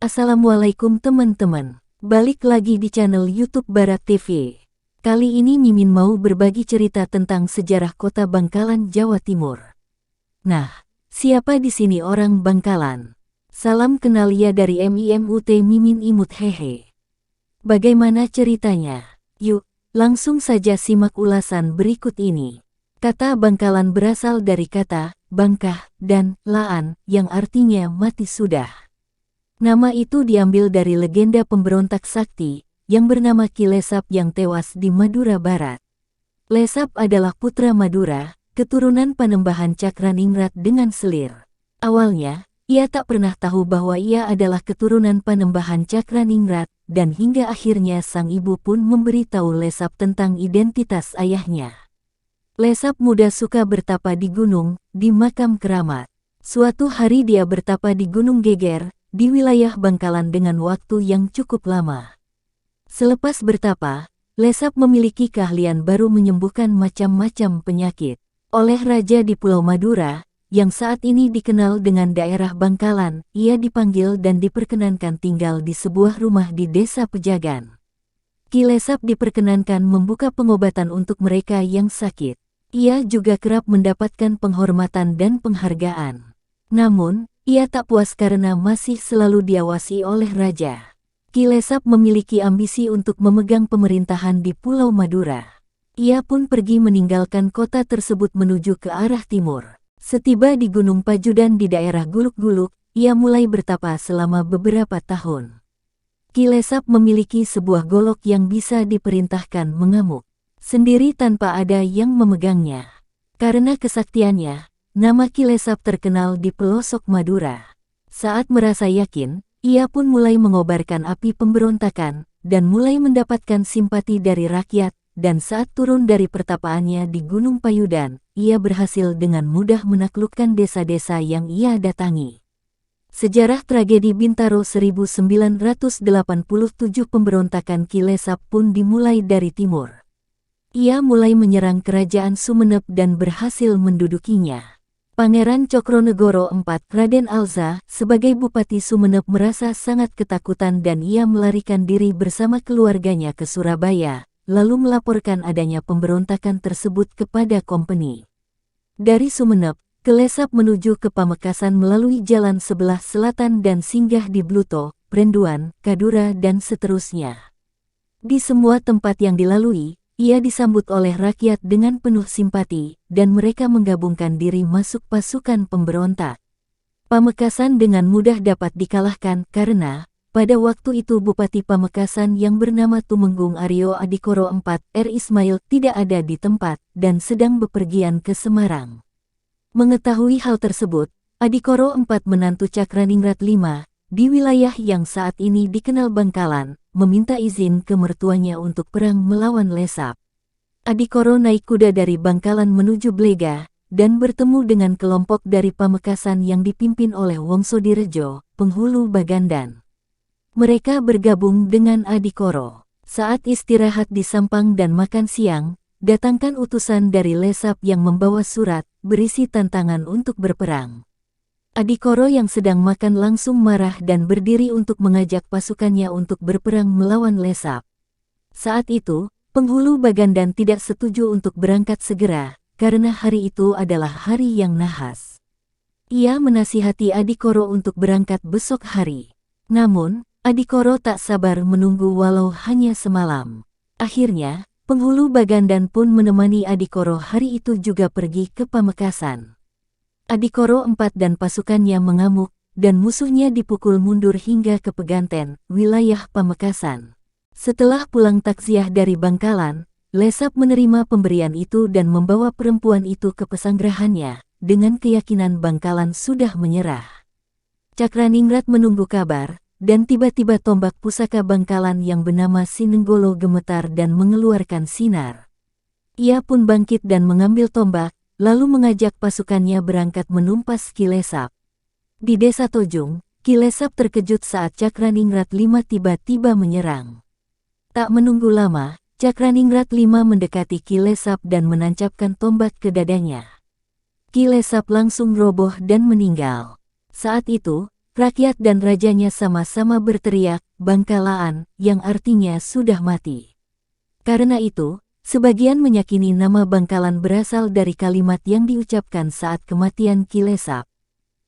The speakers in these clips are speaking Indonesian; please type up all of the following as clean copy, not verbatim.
Assalamualaikum teman-teman. Balik lagi di channel YouTube Barat TV. Kali ini Mimin mau berbagi cerita tentang sejarah kota Bangkalan, Jawa Timur. Nah, siapa di sini orang Bangkalan? Salam kenal ya dari MIMUT Mimin Imut hehe. Bagaimana ceritanya? Yuk, langsung saja simak ulasan berikut ini. Kata Bangkalan berasal dari kata bangkah dan laan yang artinya mati sudah. Nama itu diambil dari legenda pemberontak sakti yang bernama Ki Lesap yang tewas di Madura Barat. Lesap adalah putra Madura, keturunan Panembahan Cakraningrat dengan selir. Awalnya, ia tak pernah tahu bahwa ia adalah keturunan Panembahan Cakraningrat, dan hingga akhirnya sang ibu pun memberitahu Lesap tentang identitas ayahnya. Lesap muda suka bertapa di gunung, di makam keramat. Suatu hari dia bertapa di Gunung Geger, di wilayah Bangkalan dengan waktu yang cukup lama. Selepas bertapa, Lesap memiliki keahlian baru menyembuhkan macam-macam penyakit. Oleh raja di Pulau Madura, yang saat ini dikenal dengan daerah Bangkalan, ia dipanggil dan diperkenankan tinggal di sebuah rumah di Desa Pejagan. Ki Lesap diperkenankan membuka pengobatan untuk mereka yang sakit. Ia juga kerap mendapatkan penghormatan dan penghargaan. Namun, ia tak puas karena masih selalu diawasi oleh raja. Ki Lesap memiliki ambisi untuk memegang pemerintahan di Pulau Madura. Ia pun pergi meninggalkan kota tersebut menuju ke arah timur. Setiba di Gunung Pajudan di daerah Guluk-Guluk, ia mulai bertapa selama beberapa tahun. Ki Lesap memiliki sebuah golok yang bisa diperintahkan mengamuk sendiri tanpa ada yang memegangnya. Karena kesaktiannya, nama Ki Lesap terkenal di pelosok Madura. Saat merasa yakin, ia pun mulai mengobarkan api pemberontakan, dan mulai mendapatkan simpati dari rakyat, dan saat turun dari pertapaannya di Gunung Payudan, ia berhasil dengan mudah menaklukkan desa-desa yang ia datangi. Sejarah tragedi Bintaro 1987 pemberontakan Ki Lesap pun dimulai dari timur. Ia mulai menyerang kerajaan Sumenep dan berhasil mendudukinya. Pangeran Cokronegoro IV Raden Alza sebagai Bupati Sumenep merasa sangat ketakutan dan ia melarikan diri bersama keluarganya ke Surabaya, lalu melaporkan adanya pemberontakan tersebut kepada Kompeni. Dari Sumenep, Ki Lesap menuju ke Pamekasan melalui jalan sebelah selatan dan singgah di Bluto, Prenduan, Kadura dan seterusnya. Di semua tempat yang dilalui, ia disambut oleh rakyat dengan penuh simpati, dan mereka menggabungkan diri masuk pasukan pemberontak. Pamekasan dengan mudah dapat dikalahkan karena, pada waktu itu Bupati Pamekasan yang bernama Tumenggung Aryo Adikoro IV R. Ismail tidak ada di tempat, dan sedang bepergian ke Semarang. Mengetahui hal tersebut, Adikoro IV menantu Cakraningrat V, di wilayah yang saat ini dikenal Bangkalan, meminta izin ke mertuanya untuk perang melawan Lesap. Adikoro naik kuda dari Bangkalan menuju Blega, dan bertemu dengan kelompok dari Pamekasan yang dipimpin oleh Wongso Direjo, penghulu Bagandan. Mereka bergabung dengan Adikoro. Saat istirahat di Sampang dan makan siang, datangkan utusan dari Lesap yang membawa surat, berisi tantangan untuk berperang. Adikoro yang sedang makan langsung marah dan berdiri untuk mengajak pasukannya untuk berperang melawan Lesap. Saat itu, penghulu Bagandan tidak setuju untuk berangkat segera, karena hari itu adalah hari yang nahas. Ia menasihati Adikoro untuk berangkat besok hari. Namun, Adikoro tak sabar menunggu walau hanya semalam. Akhirnya, penghulu Bagandan pun menemani Adikoro hari itu juga pergi ke Pamekasan. Adikoro IV dan pasukannya mengamuk, dan musuhnya dipukul mundur hingga ke Peganten, wilayah Pamekasan. Setelah pulang takziah dari Bangkalan, Lesap menerima pemberian itu dan membawa perempuan itu ke pesanggerahannya, dengan keyakinan Bangkalan sudah menyerah. Cakraningrat menunggu kabar, dan tiba-tiba tombak pusaka Bangkalan yang bernama Sinenggolo gemetar dan mengeluarkan sinar. Ia pun bangkit dan mengambil tombak, lalu mengajak pasukannya berangkat menumpas Ki Lesap. Di Desa Tojung, Ki Lesap terkejut saat Cakraningrat V tiba-tiba menyerang. Tak menunggu lama, Cakraningrat V mendekati Ki Lesap dan menancapkan tombak ke dadanya. Ki Lesap langsung roboh dan meninggal. Saat itu, Rakyat dan rajanya sama-sama berteriak, Bangkalaan, yang artinya sudah mati. Karena itu, sebagian meyakini nama Bangkalan berasal dari kalimat yang diucapkan saat kematian Ki Lesap.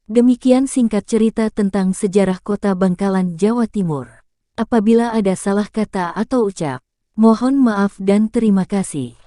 Demikian singkat cerita tentang sejarah kota Bangkalan, Jawa Timur. Apabila ada salah kata atau ucap, mohon maaf dan terima kasih.